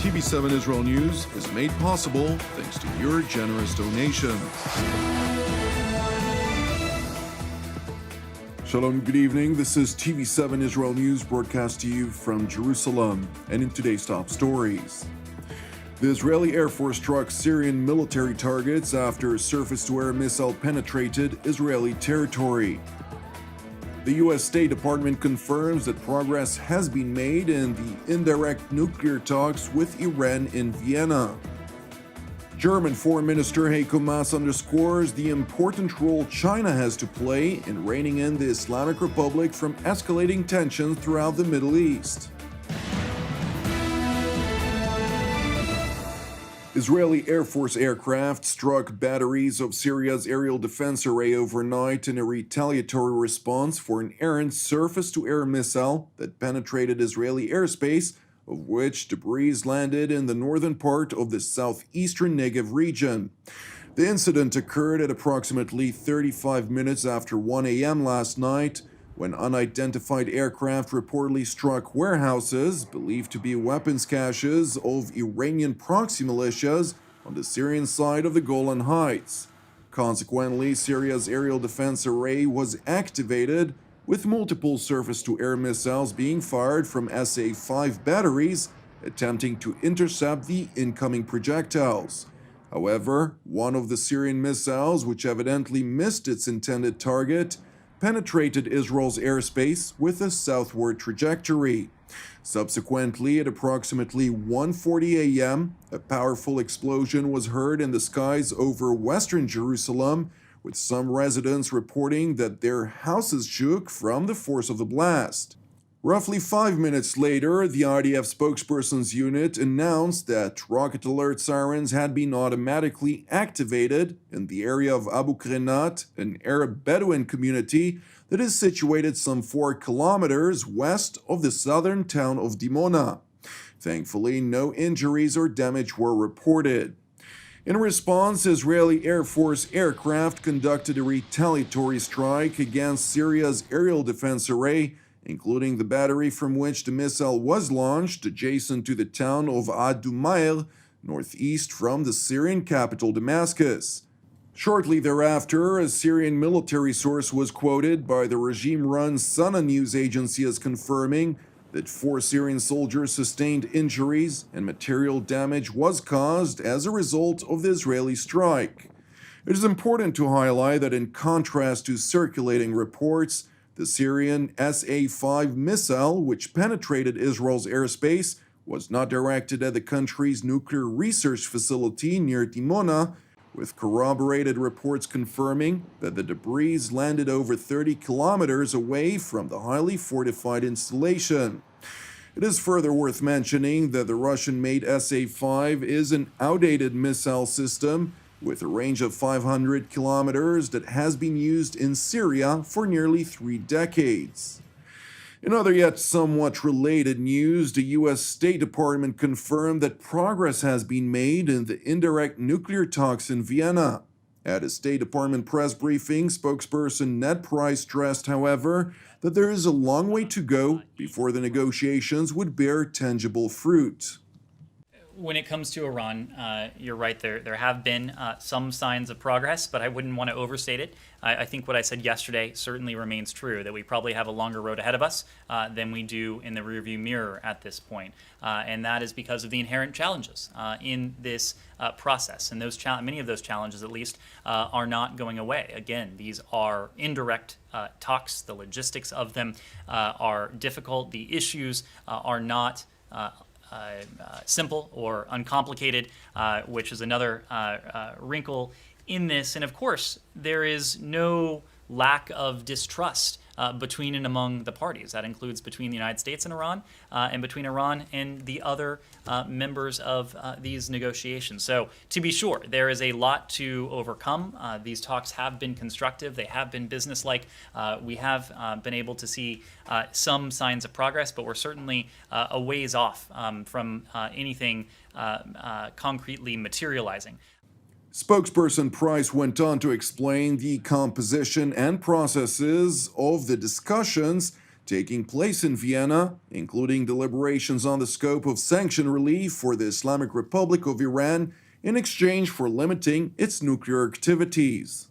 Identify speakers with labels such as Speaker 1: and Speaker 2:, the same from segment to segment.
Speaker 1: TV7 Israel News is made possible thanks to your generous donations. Shalom, good evening. This is TV7 Israel News broadcast to you from Jerusalem. And in today's top stories, the Israeli Air Force struck Syrian military targets after a surface-to-air missile penetrated Israeli territory. The U.S. State Department confirms that progress has been made in the indirect nuclear talks with Iran in Vienna. German Foreign Minister Heiko Maas underscores the important role China has to play in reining in the Islamic Republic from escalating tensions throughout the Middle East. Israeli Air Force aircraft struck batteries of Syria's aerial defense array overnight in a retaliatory response for an errant surface-to-air missile that penetrated Israeli airspace, of which debris landed in the northern part of the southeastern Negev region. The incident occurred at approximately 35 minutes after 1 a.m. last night, when unidentified aircraft reportedly struck warehouses believed to be weapons caches of Iranian proxy militias on the Syrian side of the Golan Heights. Consequently, Syria's aerial defense array was activated, with multiple surface-to-air missiles being fired from SA-5 batteries, attempting to intercept the incoming projectiles. However, one of the Syrian missiles, which evidently missed its intended target, penetrated Israel's airspace with a southward trajectory. Subsequently, at approximately 1:40 a.m., a powerful explosion was heard in the skies over western Jerusalem, with some residents reporting that their houses shook from the force of the blast. Roughly 5 minutes later, the IAF spokesperson's unit announced that rocket alert sirens had been automatically activated in the area of Abu Krenat, an Arab Bedouin community that is situated some 4 kilometers west of the southern town of Dimona. Thankfully, no injuries or damage were reported. In response, Israeli Air Force aircraft conducted a retaliatory strike against Syria's aerial defense array, including the battery from which the missile was launched adjacent to the town of Ad-Dumair, northeast from the Syrian capital Damascus. Shortly thereafter, a Syrian military source was quoted by the regime-run Sana news agency as confirming that 4 Syrian soldiers sustained injuries and material damage was caused as a result of the Israeli strike. It is important to highlight that in contrast to circulating reports, the Syrian SA-5 missile, which penetrated Israel's airspace, was not directed at the country's nuclear research facility near Dimona, with corroborated reports confirming that the debris landed over 30 kilometers away from the highly fortified installation. It is further worth mentioning that the Russian-made SA-5 is an outdated missile system with a range of 500 kilometers that has been used in Syria for nearly 3 decades. In other yet somewhat related news, the U.S. State Department confirmed that progress has been made in the indirect nuclear talks in Vienna. At a State Department press briefing, spokesperson Ned Price stressed, however, that there is a long way to go before the negotiations would bear tangible fruit.
Speaker 2: When it comes to Iran, you're right, there have been some signs of progress, but I wouldn't want to overstate it. I think what I said yesterday certainly remains true, that we probably have a longer road ahead of us than we do in the rearview mirror at this point. And that is because of the inherent challenges in this process. And many of those challenges, at least, are not going away. Again, these are indirect talks. The logistics of them are difficult. The issues are not simple or uncomplicated, which is another wrinkle in this. And of course, there is no lack of distrust between and among the parties. That includes between the United States and Iran, and between Iran and the other members of these negotiations. So to be sure, there is a lot to overcome. These talks have been constructive. They have been businesslike. We have been able to see some signs of progress, but we're certainly a ways off from anything concretely materializing.
Speaker 1: Spokesperson Price went on to explain the composition and processes of the discussions, taking place in Vienna, including deliberations on the scope of sanction relief for the Islamic Republic of Iran in exchange for limiting its nuclear activities.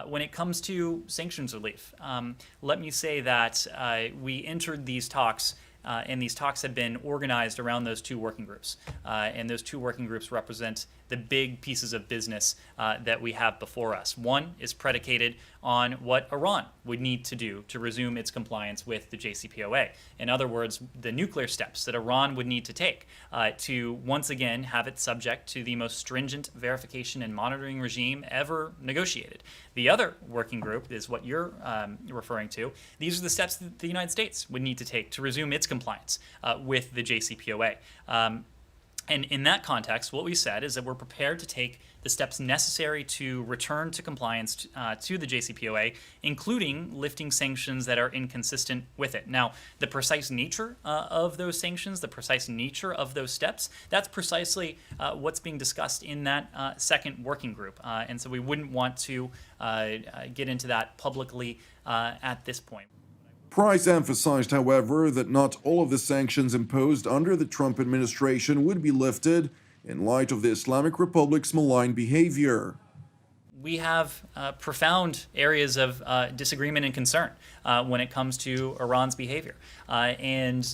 Speaker 2: When it comes to sanctions relief, let me say that we entered these talks, and these talks had been organized around those two working groups. And those two working groups represent the big pieces of business that we have before us. One is predicated on what Iran would need to do to resume its compliance with the JCPOA. In other words, the nuclear steps that Iran would need to take to once again have it subject to the most stringent verification and monitoring regime ever negotiated. The other working group is what you're referring to. These are the steps that the United States would need to take to resume its compliance with the JCPOA. And in that context, what we said is that we're prepared to take the steps necessary to return to compliance to the JCPOA, including lifting sanctions that are inconsistent with it. Now, the precise nature of those sanctions, the precise nature of those steps, that's precisely what's being discussed in that second working group. And so we wouldn't want to get into that publicly at this point.
Speaker 1: Price emphasized, however, that not all of the sanctions imposed under the Trump administration would be lifted in light of the Islamic Republic's malign behavior.
Speaker 2: We have profound areas of disagreement and concern when it comes to Iran's behavior. And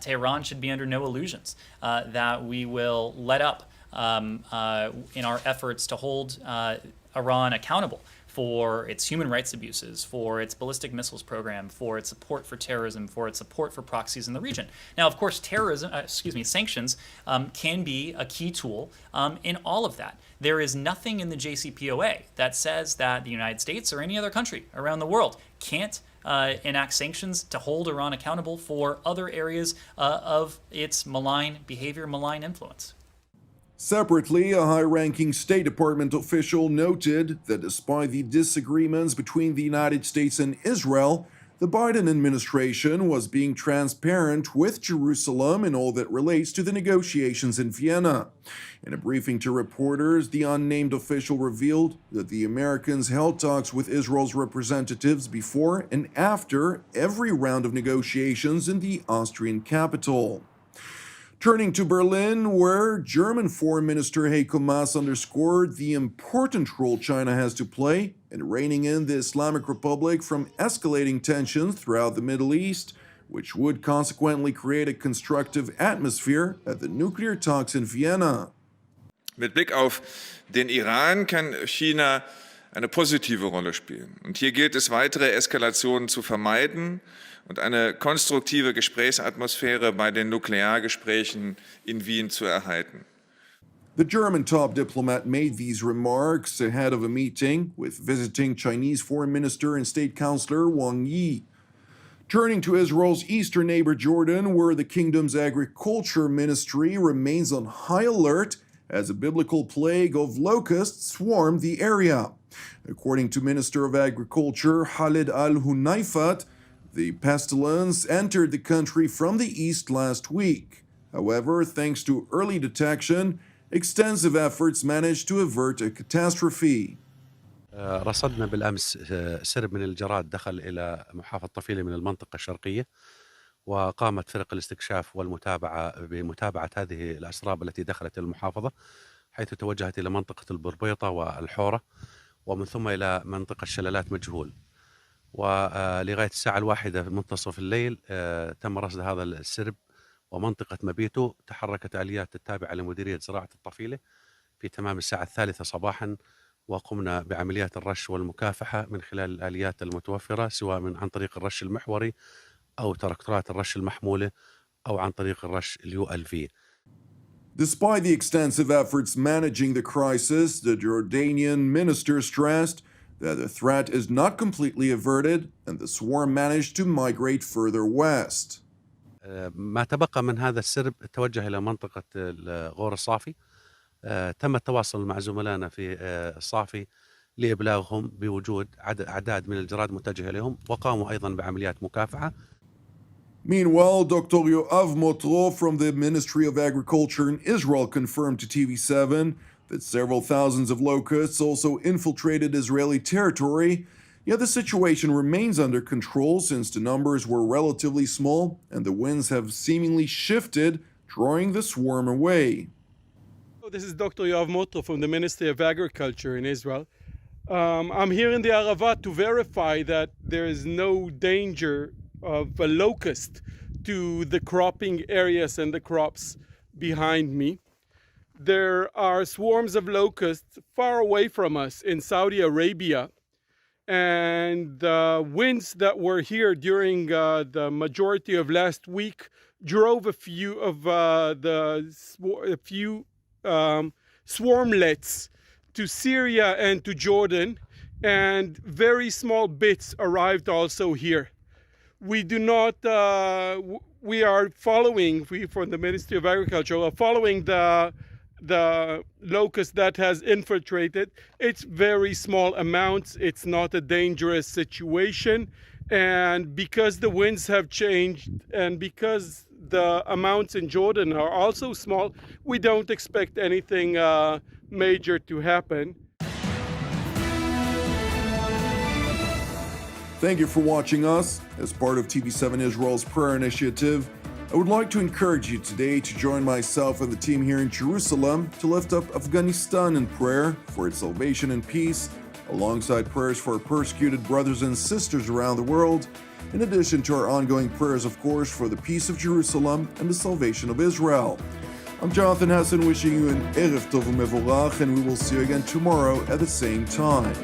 Speaker 2: Tehran should be under no illusions that we will let up in our efforts to hold Iran accountable for its human rights abuses, for its ballistic missiles program, for its support for terrorism, for its support for proxies in the region. Now, of course, sanctions can be a key tool in all of that. There is nothing in the JCPOA that says that the United States or any other country around the world can't enact sanctions to hold Iran accountable for other areas of its malign behavior, malign influence.
Speaker 1: Separately, a high-ranking State Department official noted that despite the disagreements between the United States and Israel, the Biden administration was being transparent with Jerusalem in all that relates to the negotiations in Vienna. In a briefing to reporters, the unnamed official revealed that the Americans held talks with Israel's representatives before and after every round of negotiations in the Austrian capital. Turning to Berlin, where German Foreign Minister Heiko Maas underscored the important role China has to play in reining in the Islamic Republic from escalating tensions throughout the Middle East, which would consequently create a constructive atmosphere at the nuclear talks in Vienna.
Speaker 3: Mit Blick auf den Iran kann China eine positive Rolle spielen. Und hier gilt es, weitere Eskalationen zu vermeiden und eine konstruktive Gesprächsatmosphäre bei den Nukleargesprächen in Wien zu erhalten.
Speaker 1: The German top diplomat made these remarks ahead of a meeting with visiting Chinese Foreign Minister and State Councillor Wang Yi. Turning to Israel's eastern neighbor Jordan, where the kingdom's agriculture ministry remains on high alert as a biblical plague of locusts swarmed the area. According to Minister of Agriculture Khalid al-Hunaifat, the pestilence entered the country from the east last week. However, thanks to early detection, extensive efforts managed to avert a catastrophe.
Speaker 4: رصدنا بالأمس سرب من الجراد دخل إلى محافظة طفيلة من المنطقة الشرقية، وقامت فرق الاستكشاف والمتابعة بمتابعة هذه الأسراب التي دخلت المحافظة، حيث توجهت إلى منطقة البربيطة والحورة، ومن ثم إلى منطقة الشلالات مجهول. ولغاية الساعة 1 منتصف الليل تم رصد هذا السرب ومنطقة مبيته. تحركت آليات التابعة لمديرية زراعة الطفيلة في تمام الساعة 3 صباحا، وقمنا بعمليات الرش والمكافحة من خلال الآليات المتوفرة، سواء عن طريق الرش المحوري أو تراكتورات الرش المحمولة أو عن طريق الرش ULV.
Speaker 1: Despite the extensive efforts managing the crisis, the Jordanian minister stressed that the threat is not completely averted and the swarm managed to migrate further west.
Speaker 4: ما تبقى من هذا السرب توجه إلى منطقة غور الصافي. تم التواصل مع زملائنا في الصافي لإبلاغهم بوجود أعداد من الجراد متجهة لهم، وقاموا أيضا بعمليات مكافحة.
Speaker 1: Meanwhile, Dr. Yoav Motro from the Ministry of Agriculture in Israel confirmed to TV7 that several thousands of locusts also infiltrated Israeli territory, Yet the situation remains under control since the numbers were relatively small and the winds have seemingly shifted, drawing the swarm away.
Speaker 5: This is Dr. Yoav Motro from the Ministry of Agriculture in Israel. I'm here in the Arava to verify that there is no danger of a locust to the cropping areas and the crops behind me. There are swarms of locusts far away from us in Saudi Arabia, and the winds that were here during the majority of last week drove a few swarmlets to Syria and to Jordan, and very small bits arrived also here. We do not, we are following, we from the Ministry of Agriculture are following the locust that has infiltrated. It's very small amounts, it's not a dangerous situation, and because the winds have changed and because the amounts in Jordan are also small, we don't expect anything major to happen.
Speaker 1: Thank you for watching us. As part of TV7 Israel's prayer initiative, I would like to encourage you today to join myself and the team here in Jerusalem to lift up Afghanistan in prayer for its salvation and peace, alongside prayers for our persecuted brothers and sisters around the world, in addition to our ongoing prayers, of course, for the peace of Jerusalem and the salvation of Israel. I'm Jonathan Hassan wishing you an Erev Tov U'Mevorach, and we will see you again tomorrow at the same time.